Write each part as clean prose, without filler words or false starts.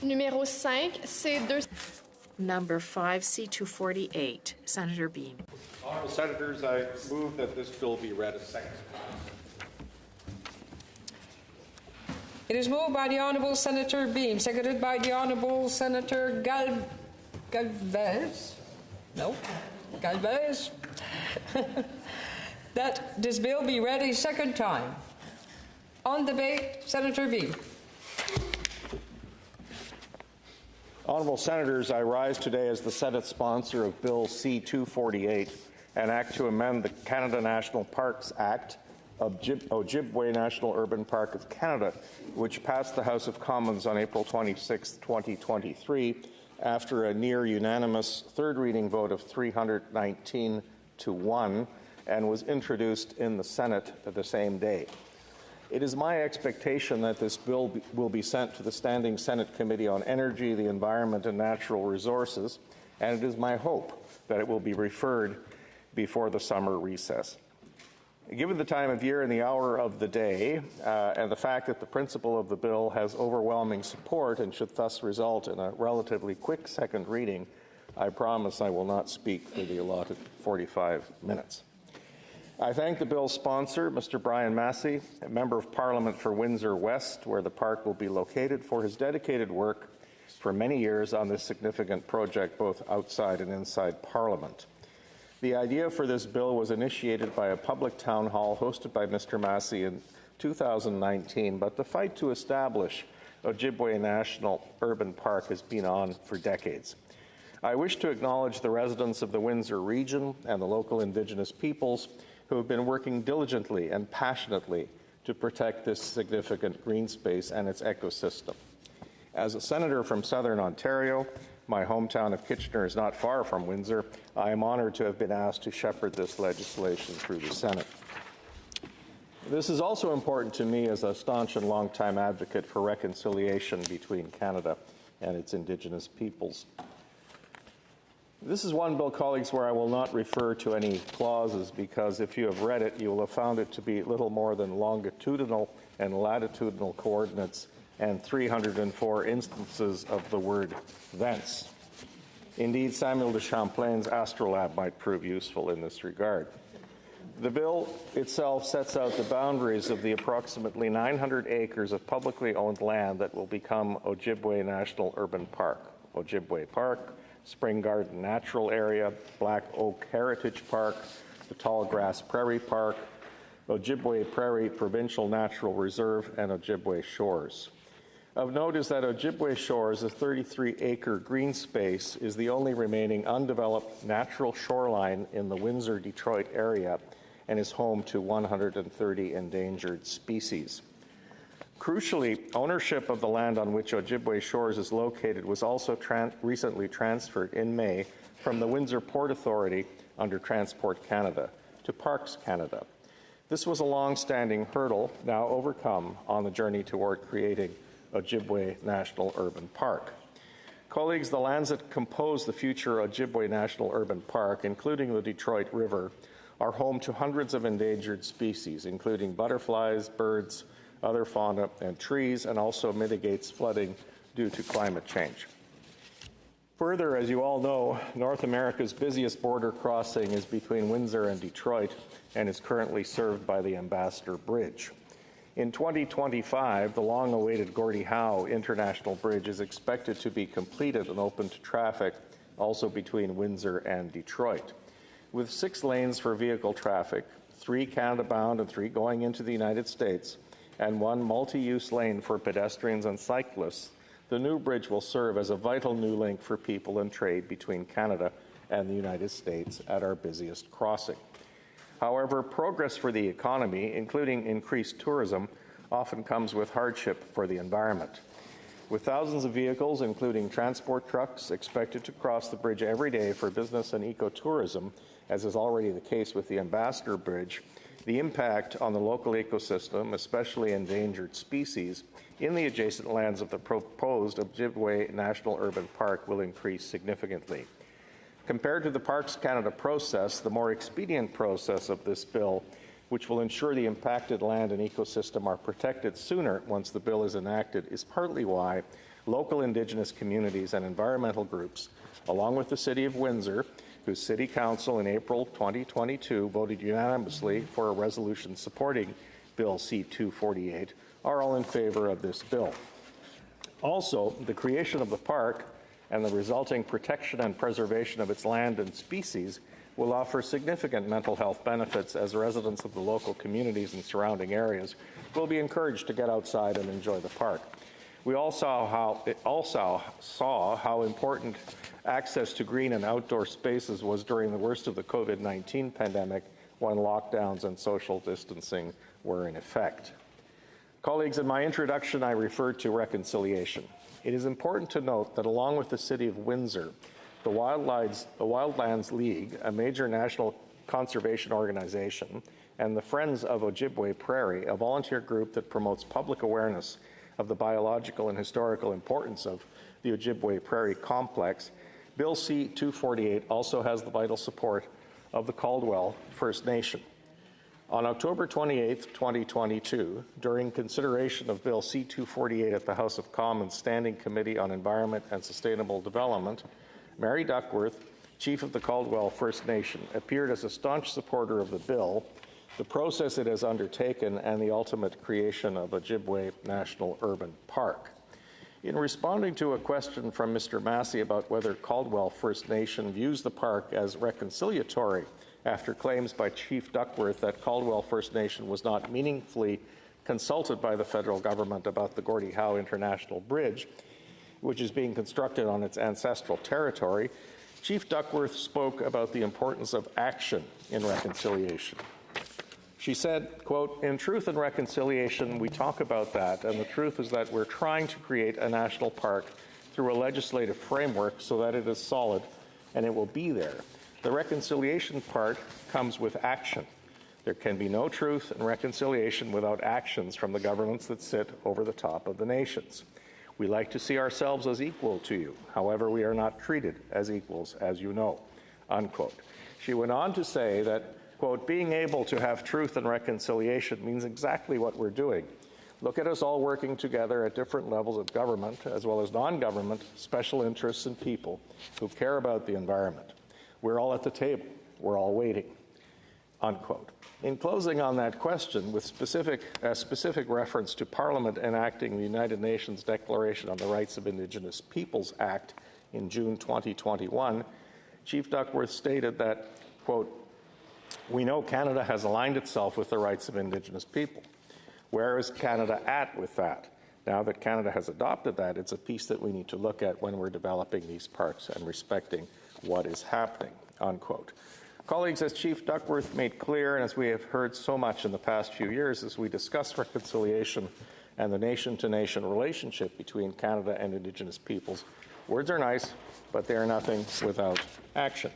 Numéro 5, C-248. Number 5, C-248, Senator Beam. Honourable Senators, I move that this bill be read a second time. It is moved by the Honourable Senator Beam, seconded by the Honourable Senator Galvez. No, Galvez. That this bill be read a second time. On debate, Senator Beam. Honourable Senators, I rise today as the Senate sponsor of Bill C-248, an act to amend the Canada National Parks Act of Ojibwe National Urban Park of Canada, which passed the House of Commons on April 26, 2023, after a near unanimous third reading vote of 319 to 1, and was introduced in the Senate the same day. It is my expectation that this bill will be sent to the Standing Senate Committee on Energy, the Environment and Natural Resources, and it is my hope that it will be referred before the summer recess. Given the time of year and the hour of the day, and the fact that the principle of the bill has overwhelming support and should thus result in a relatively quick second reading, I promise I will not speak for the allotted 45 minutes. I thank the bill's sponsor, Mr. Brian Masse, a Member of Parliament for Windsor West, where the park will be located, for his dedicated work for many years on this significant project, both outside and inside Parliament. The idea for this bill was initiated by a public town hall hosted by Mr. Masse in 2019, but the fight to establish Ojibwe National Urban Park has been on for decades. I wish to acknowledge the residents of the Windsor region and the local Indigenous peoples who have been working diligently and passionately to protect this significant green space and its ecosystem. As a senator from Southern Ontario, my hometown of Kitchener is not far from Windsor. I am honoured to have been asked to shepherd this legislation through the Senate. This is also important to me as a staunch and longtime advocate for reconciliation between Canada and its Indigenous peoples. This is one bill, colleagues, where I will not refer to any clauses, because if you have read it, you will have found it to be little more than longitudinal and latitudinal coordinates and 304 instances of the word thence. Indeed, Samuel de Champlain's astrolabe might prove useful in this regard. The bill itself sets out the boundaries of the approximately 900 acres of publicly owned land that will become Ojibwe National Urban Park. Ojibwe Park, Spring Garden Natural Area, Black Oak Heritage Park, the Tallgrass Prairie Park, Ojibwe Prairie Provincial Natural Reserve, and Ojibwe Shores. Of note is that Ojibwe Shores, a 33-acre green space, is the only remaining undeveloped natural shoreline in the Windsor-Detroit area and is home to 130 endangered species. Crucially, ownership of the land on which Ojibwe Shores is located was also recently transferred in May from the Windsor Port Authority under Transport Canada to Parks Canada. This was a long-standing hurdle, now overcome on the journey toward creating Ojibwe National Urban Park. Colleagues, the lands that compose the future Ojibwe National Urban Park, including the Detroit River, are home to hundreds of endangered species, including butterflies, birds, other fauna, and trees, and also mitigates flooding due to climate change. Further, as you all know, North America's busiest border crossing is between Windsor and Detroit and is currently served by the Ambassador Bridge. In 2025, the long-awaited Gordie Howe International Bridge is expected to be completed and open to traffic, also between Windsor and Detroit. With 6 lanes for vehicle traffic, 3 Canada-bound and 3 going into the United States, and 1 multi-use lane for pedestrians and cyclists, the new bridge will serve as a vital new link for people and trade between Canada and the United States at our busiest crossing. However, progress for the economy, including increased tourism, often comes with hardship for the environment. With thousands of vehicles, including transport trucks, expected to cross the bridge every day for business and ecotourism, as is already the case with the Ambassador Bridge, the impact on the local ecosystem, especially endangered species, in the adjacent lands of the proposed Ojibwe National Urban Park will increase significantly. Compared to the Parks Canada process, the more expedient process of this bill, which will ensure the impacted land and ecosystem are protected sooner once the bill is enacted, is partly why local Indigenous communities, and environmental groups, along with the City of Windsor, whose City Council in April 2022 voted unanimously for a resolution supporting Bill C-248, are all in favor of this bill. Also, the creation of the park and the resulting protection and preservation of its land and species will offer significant mental health benefits, as residents of the local communities and surrounding areas will be encouraged to get outside and enjoy the park. We also saw how important access to green and outdoor spaces was during the worst of the COVID-19 pandemic, when lockdowns and social distancing were in effect. Colleagues, in my introduction, I referred to reconciliation. It is important to note that along with the City of Windsor, the Wildlands League, a major national conservation organization, and the Friends of Ojibwe Prairie, a volunteer group that promotes public awareness of the biological and historical importance of the Ojibwe Prairie complex, Bill C-248 also has the vital support of the Caldwell First Nation. On October 28, 2022, during consideration of Bill C-248 at the House of Commons Standing Committee on Environment and Sustainable Development, Mary Duckworth, Chief of the Caldwell First Nation, appeared as a staunch supporter of the bill, the process it has undertaken, and the ultimate creation of Ojibwe National Urban Park. In responding to a question from Mr. Masse about whether Caldwell First Nation views the park as reconciliatory after claims by Chief Duckworth that Caldwell First Nation was not meaningfully consulted by the federal government about the Gordie Howe International Bridge, which is being constructed on its ancestral territory, Chief Duckworth spoke about the importance of action in reconciliation. She said, quote, "In Truth and Reconciliation, we talk about that, and the truth is that we're trying to create a national park through a legislative framework so that it is solid and it will be there. The reconciliation part comes with action. There can be no truth and reconciliation without actions from the governments that sit over the top of the nations. We like to see ourselves as equal to you. However, we are not treated as equals, as you know," unquote. She went on to say that, quote, "Being able to have truth and reconciliation means exactly what we're doing. Look at us all working together at different levels of government, as well as non-government, special interests and people who care about the environment. We're all at the table. We're all waiting," unquote. In closing on that question, with specific reference to Parliament enacting the United Nations Declaration on the Rights of Indigenous Peoples Act in June 2021, Chief Duckworth stated that, quote, "We know Canada has aligned itself with the rights of Indigenous people. Where is Canada at with that? Now that Canada has adopted that, it's a piece that we need to look at when we're developing these parks and respecting what is happening," unquote. Colleagues, as Chief Duckworth made clear, and as we have heard so much in the past few years as we discuss reconciliation and the nation-to-nation relationship between Canada and Indigenous peoples, words are nice, but they are nothing without action.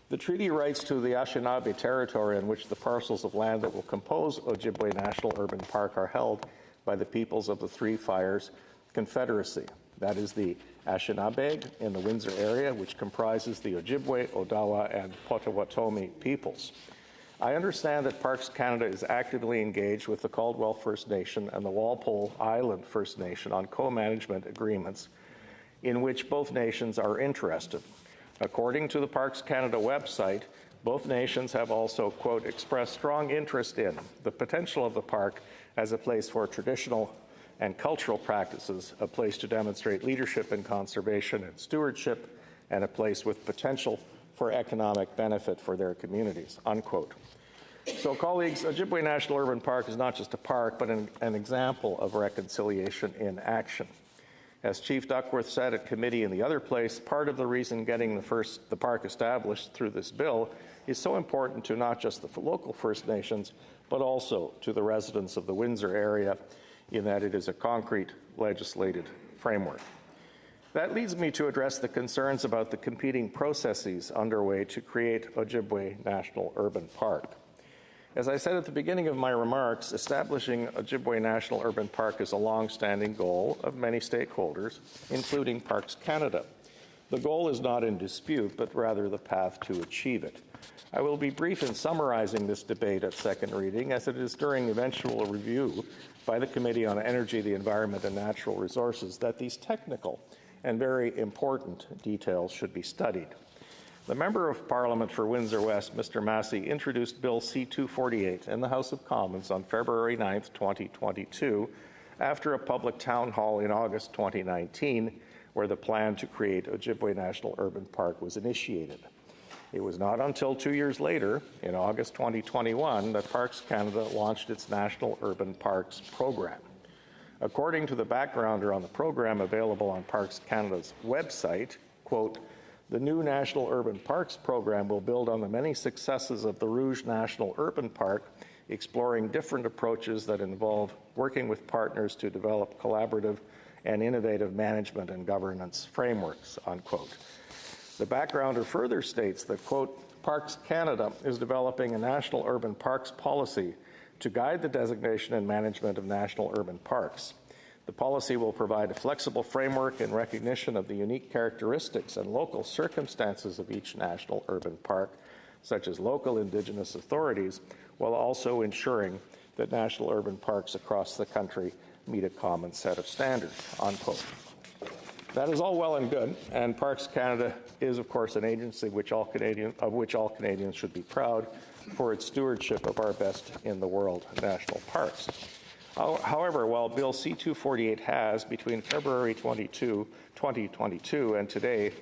The treaty rights to the Anishinaabe territory on which the parcels of land that will compose Ojibwe National Urban Park are held by the peoples of the Three Fires Confederacy. That is the Anishinaabe in the Windsor area, which comprises the Ojibwe, Odawa, and Potawatomi peoples. I understand that Parks Canada is actively engaged with the Caldwell First Nation and the Walpole Island First Nation on co-management agreements in which both nations are interested. According to the Parks Canada website, both nations have also, quote, "expressed strong interest in the potential of the park as a place for traditional and cultural practices, a place to demonstrate leadership in conservation and stewardship, and a place with potential for economic benefit for their communities," unquote. So, colleagues, Ojibwe National Urban Park is not just a park, but an example of reconciliation in action. As Chief Duckworth said at committee in the other place, part of the reason getting the park established through this bill is so important to not just the local First Nations, but also to the residents of the Windsor area, in that it is a concrete legislated framework. That leads me to address the concerns about the competing processes underway to create Ojibwe National Urban Park. As I said at the beginning of my remarks, establishing Ojibwe National Urban Park is a long-standing goal of many stakeholders, including Parks Canada. The goal is not in dispute, but rather the path to achieve it. I will be brief in summarizing this debate at second reading, as it is during eventual review by the Committee on Energy, the Environment and Natural Resources that these technical and very important details should be studied. The Member of Parliament for Windsor West, Mr. Masse, introduced Bill C-248 in the House of Commons on February 9, 2022, after a public town hall in August 2019, where the plan to create Ojibwe National Urban Park was initiated. It was not until 2 years later, in August 2021, that Parks Canada launched its National Urban Parks program. According to the backgrounder on the program available on Parks Canada's website, quote, "The new National Urban Parks program will build on the many successes of the Rouge National Urban Park, exploring different approaches that involve working with partners to develop collaborative and innovative management and governance frameworks," unquote. The backgrounder further states that, quote, "Parks Canada is developing a national urban parks policy to guide the designation and management of national urban parks. The policy will provide a flexible framework in recognition of the unique characteristics and local circumstances of each national urban park, such as local Indigenous authorities, while also ensuring that national urban parks across the country meet a common set of standards," unquote. That is all well and good, and Parks Canada is, of course, an agency of which all Canadians should be proud for its stewardship of our best in the world national parks. However, while Bill C-248 has, between February 2022 and today,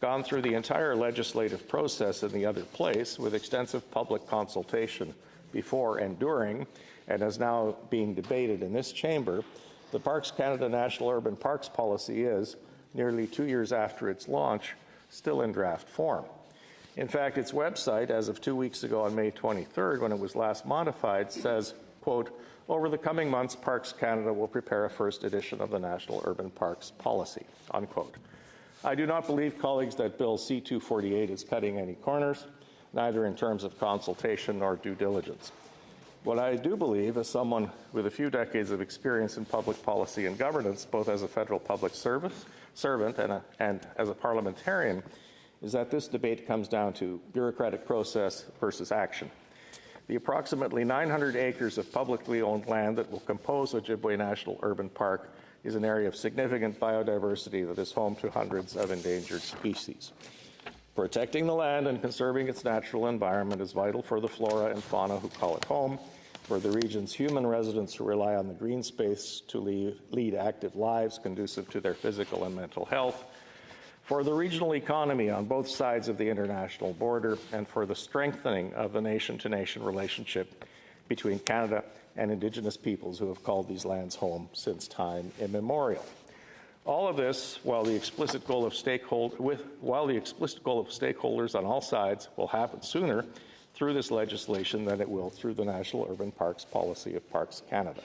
gone through the entire legislative process in the other place with extensive public consultation before and during, and is now being debated in this chamber, the Parks Canada National Urban Parks policy is, nearly 2 years after its launch, still in draft form. In fact, its website, as of 2 weeks ago on May 23rd, when it was last modified, says, quote, "Over the coming months, Parks Canada will prepare a first edition of the National Urban Parks policy," unquote. I do not believe, colleagues, that Bill C-248 is cutting any corners, neither in terms of consultation nor due diligence. What I do believe, as someone with a few decades of experience in public policy and governance, both as a federal public servant and as a parliamentarian, is that this debate comes down to bureaucratic process versus action. The approximately 900 acres of publicly owned land that will compose Ojibwe National Urban Park is an area of significant biodiversity that is home to hundreds of endangered species. Protecting the land and conserving its natural environment is vital for the flora and fauna who call it home, for the region's human residents who rely on the green space to lead active lives conducive to their physical and mental health, for the regional economy on both sides of the international border, and for the strengthening of the nation-to-nation relationship between Canada and Indigenous peoples who have called these lands home since time immemorial. All of this, while the explicit goal of stakeholders on all sides will happen sooner through this legislation than it will through the National Urban Parks policy of Parks Canada.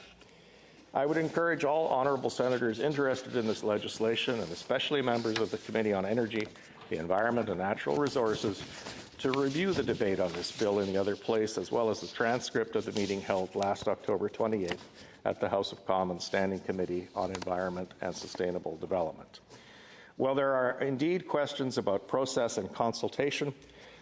I would encourage all honourable senators interested in this legislation, and especially members of the Committee on Energy, the Environment and Natural Resources, to review the debate on this bill in the other place, as well as the transcript of the meeting held last October 28th at the House of Commons Standing Committee on Environment and Sustainable Development. While there are indeed questions about process and consultation,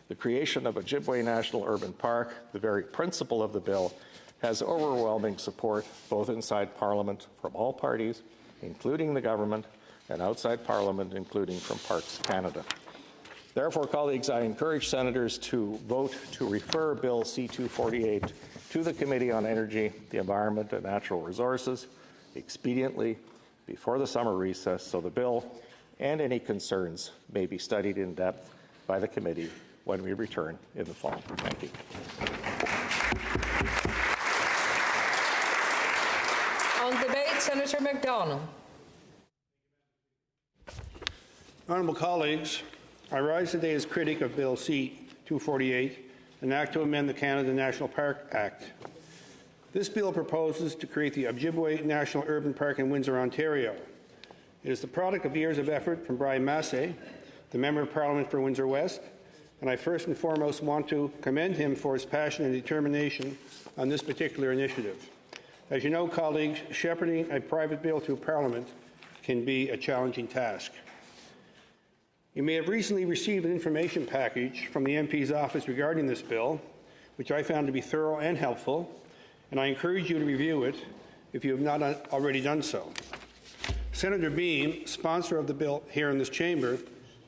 the creation of Ojibwe National Urban Park, the very principle of the bill, has overwhelming support both inside Parliament from all parties, including the government, and outside Parliament, including from Parks Canada. Therefore, colleagues, I encourage senators to vote to refer Bill C-248 to the Committee on Energy, the Environment and Natural Resources expediently before the summer recess, so the bill and any concerns may be studied in depth by the committee when we return in the fall. Thank you. On debate, Senator MacDonald. Honourable colleagues, I rise today as critic of Bill C-248, an act to amend the Canada National Park Act. This bill proposes to create the Ojibwe National Urban Park in Windsor, Ontario. It is the product of years of effort from Brian Masse, the Member of Parliament for Windsor West, and I first and foremost want to commend him for his passion and determination on this particular initiative. As you know, colleagues, shepherding a private bill through Parliament can be a challenging task. You may have recently received an information package from the MP's office regarding this bill, which I found to be thorough and helpful, and I encourage you to review it if you have not already done so. Senator Beam, sponsor of the bill here in this chamber,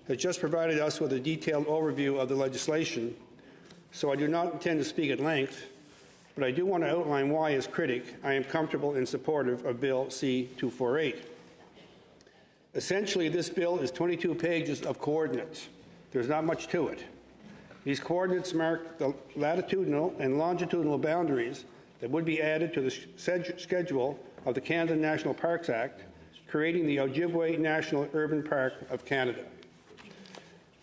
has just provided us with a detailed overview of the legislation, so I do not intend to speak at length, but I do want to outline why, as critic, I am comfortable and supportive of Bill C-248. Essentially, this bill is 22 pages of coordinates. There's not much to it. These coordinates mark the latitudinal and longitudinal boundaries that would be added to the schedule of the Canada National Parks Act, creating the Ojibwe National Urban Park of Canada.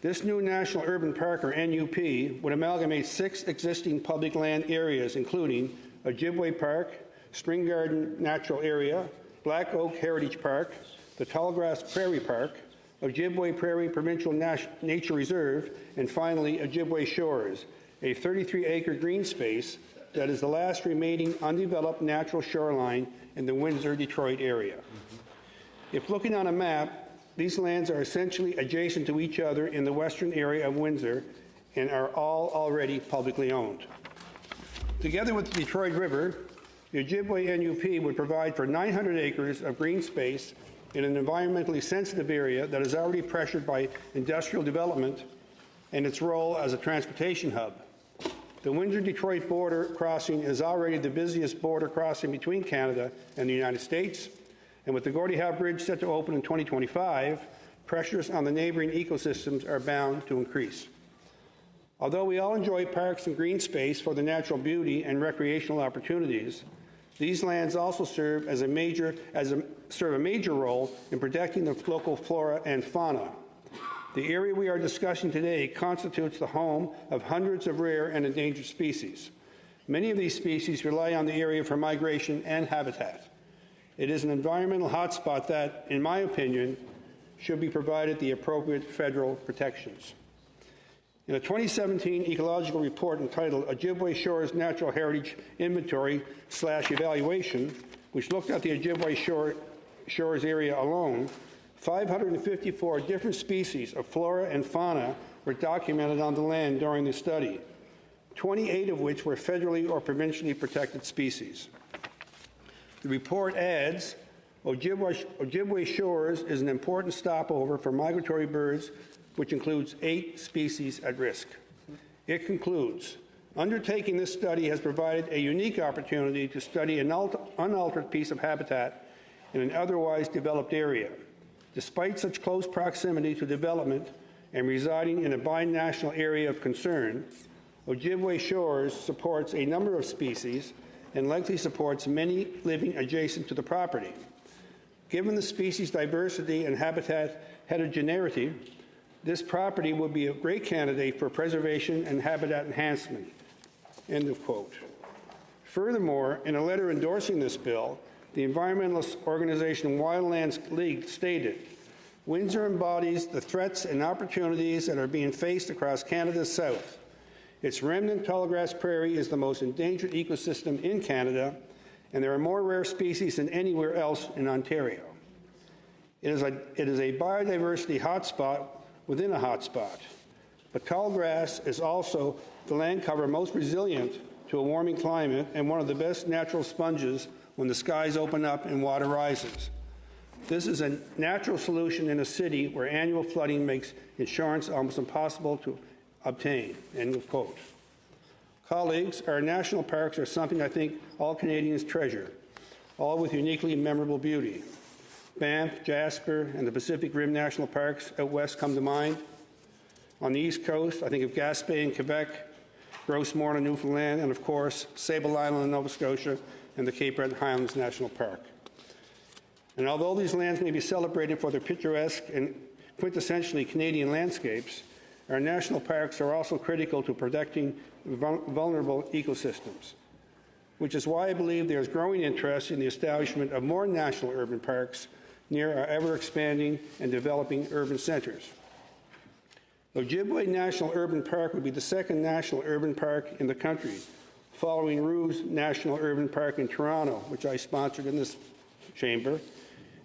This new National Urban Park, or NUP, would amalgamate 6 existing public land areas, including Ojibwe Park, Spring Garden Natural Area, Black Oak Heritage Park, the Tallgrass Prairie Park, Ojibwe Prairie Provincial Nature Reserve, and finally Ojibwe Shores, a 33-acre green space that is the last remaining undeveloped natural shoreline in the Windsor-Detroit area. If looking on a map, these lands are essentially adjacent to each other in the western area of Windsor and are all already publicly owned. Together with the Detroit River, the Ojibwe NUP would provide for 900 acres of green space in an environmentally sensitive area that is already pressured by industrial development and its role as a transportation hub. The Windsor-Detroit border crossing is already the busiest border crossing between Canada and the United States, and with the Gordie Howe Bridge set to open in 2025, pressures on the neighboring ecosystems are bound to increase. Although we all enjoy parks and green space for the natural beauty and recreational opportunities, these lands also serve a major role in protecting the local flora and fauna. The area we are discussing today constitutes the home of hundreds of rare and endangered species. Many of these species rely on the area for migration and habitat. It is an environmental hotspot that, in my opinion, should be provided the appropriate federal protections. In a 2017 ecological report entitled Ojibwe Shores Natural Heritage Inventory/Evaluation, which looked at the Ojibwe Shores area alone, 554 different species of flora and fauna were documented on the land during the study, 28 of which were federally or provincially protected species. The report adds, Ojibwe Shores is an important stopover for migratory birds, which includes 8 species at risk. It concludes, undertaking this study has provided a unique opportunity to study an unaltered piece of habitat in an otherwise developed area. Despite such close proximity to development and residing in a binational area of concern, Ojibwe Shores supports a number of species and likely supports many living adjacent to the property. Given the species diversity and habitat heterogeneity, this property would be a great candidate for preservation and habitat enhancement. End of quote. Furthermore, in a letter endorsing this bill, the environmentalist organization Wildlands League stated, Windsor embodies the threats and opportunities that are being faced across Canada's south. Its remnant tallgrass prairie is the most endangered ecosystem in Canada, and there are more rare species than anywhere else in Ontario. It is a biodiversity hotspot within a hotspot, but tallgrass is also the land cover most resilient to a warming climate and one of the best natural sponges when the skies open up and water rises. This is a natural solution in a city where annual flooding makes insurance almost impossible to obtain. End of quote. Colleagues, our national parks are something I think all Canadians treasure, all with uniquely memorable beauty. Banff, Jasper, and the Pacific Rim National Parks out west come to mind. On the East Coast, I think of Gaspé in Quebec, Gros Morne in Newfoundland, and of course, Sable Island in Nova Scotia, and the Cape Breton Highlands National Park. And although these lands may be celebrated for their picturesque and quintessentially Canadian landscapes, our national parks are also critical to protecting vulnerable ecosystems, which is why I believe there is growing interest in the establishment of more national urban parks near our ever-expanding and developing urban centres. Ojibwe National Urban Park would be the second national urban park in the country, following Roux's National Urban Park in Toronto, which I sponsored in this chamber,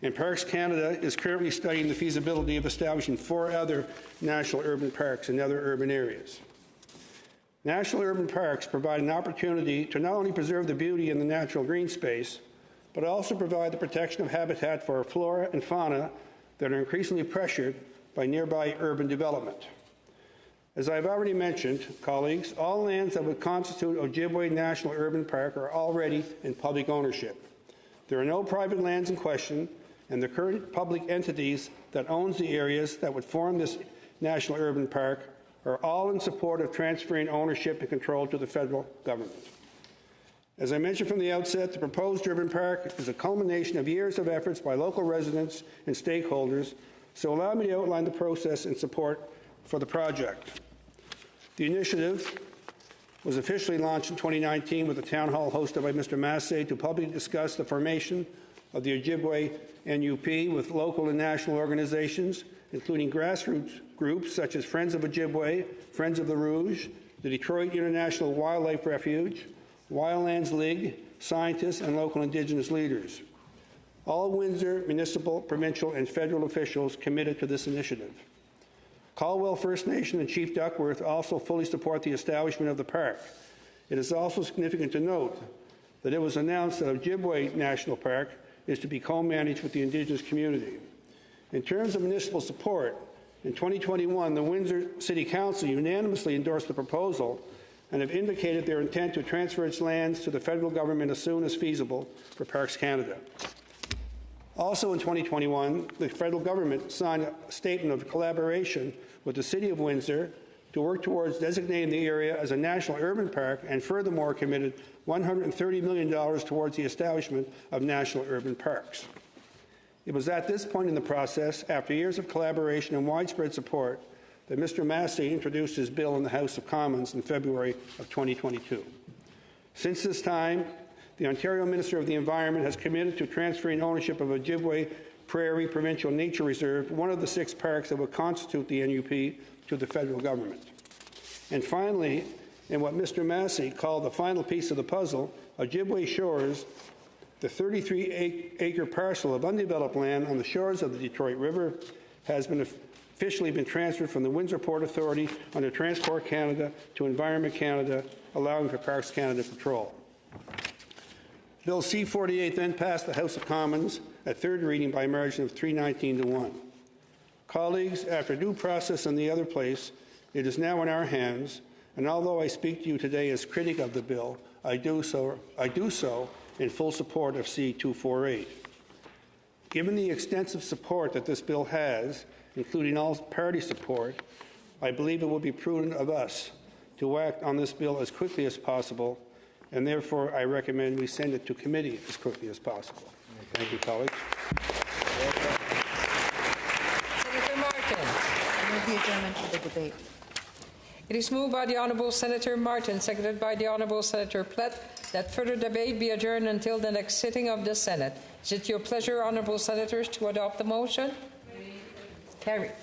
and Parks Canada is currently studying the feasibility of establishing 4 other national urban parks in other urban areas. National urban parks provide an opportunity to not only preserve the beauty in the natural green space, but also provide the protection of habitat for flora and fauna that are increasingly pressured by nearby urban development. As I've already mentioned, colleagues, all lands that would constitute Ojibwe National Urban Park are already in public ownership. There are no private lands in question, and the current public entities that owns the areas that would form this National Urban Park are all in support of transferring ownership and control to the federal government. As I mentioned from the outset, the proposed urban park is a culmination of years of efforts by local residents and stakeholders, so allow me to outline the process and support for the project. The initiative was officially launched in 2019 with a town hall hosted by Mr. Masse to publicly discuss the formation of the Ojibwe NUP with local and national organizations, including grassroots groups such as Friends of Ojibwe, Friends of the Rouge, the Detroit International Wildlife Refuge, Wildlands League, scientists, and local Indigenous leaders. All Windsor municipal, provincial, and federal officials committed to this initiative. Caldwell First Nation and Chief Duckworth also fully support the establishment of the park. It is also significant to note that it was announced that Ojibwe National Park is to be co-managed with the Indigenous community. In terms of municipal support, in 2021, the Windsor City Council unanimously endorsed the proposal and have indicated their intent to transfer its lands to the federal government as soon as feasible for Parks Canada. Also in 2021, the federal government signed a statement of collaboration with the City of Windsor to work towards designating the area as a national urban park, and furthermore committed $130 million towards the establishment of national urban parks. It was at this point in the process, after years of collaboration and widespread support, that Mr. Massey introduced his bill in the House of Commons in February of 2022. Since this time, the Ontario Minister of the Environment has committed to transferring ownership of Ojibwe Prairie Provincial Nature Reserve, one of the 6 parks that would constitute the NUP, to the federal government. And finally, in what Mr. Massey called the final piece of the puzzle, Ojibwe Shores, the 33-acre parcel of undeveloped land on the shores of the Detroit River, has officially been transferred from the Windsor Port Authority under Transport Canada to Environment Canada, allowing for Parks Canada control. Bill C-48 then passed the House of Commons at third reading by a margin of 319 to 1. Colleagues, after due process in the other place, it is now in our hands, and although I speak to you today as critic of the bill, I do so in full support of C-248. Given the extensive support that this bill has, including all party support, I believe it would be prudent of us to act on this bill as quickly as possible, and therefore I recommend we send it to committee as quickly as possible. Thank you, colleagues. Senator Martin. I move the adjournment of the debate. It is moved by the Honourable Senator Martin, seconded by the Honourable Senator Platt, that further debate be adjourned until the next sitting of the Senate. Is it your pleasure, Honourable Senators, to adopt the motion? Carried.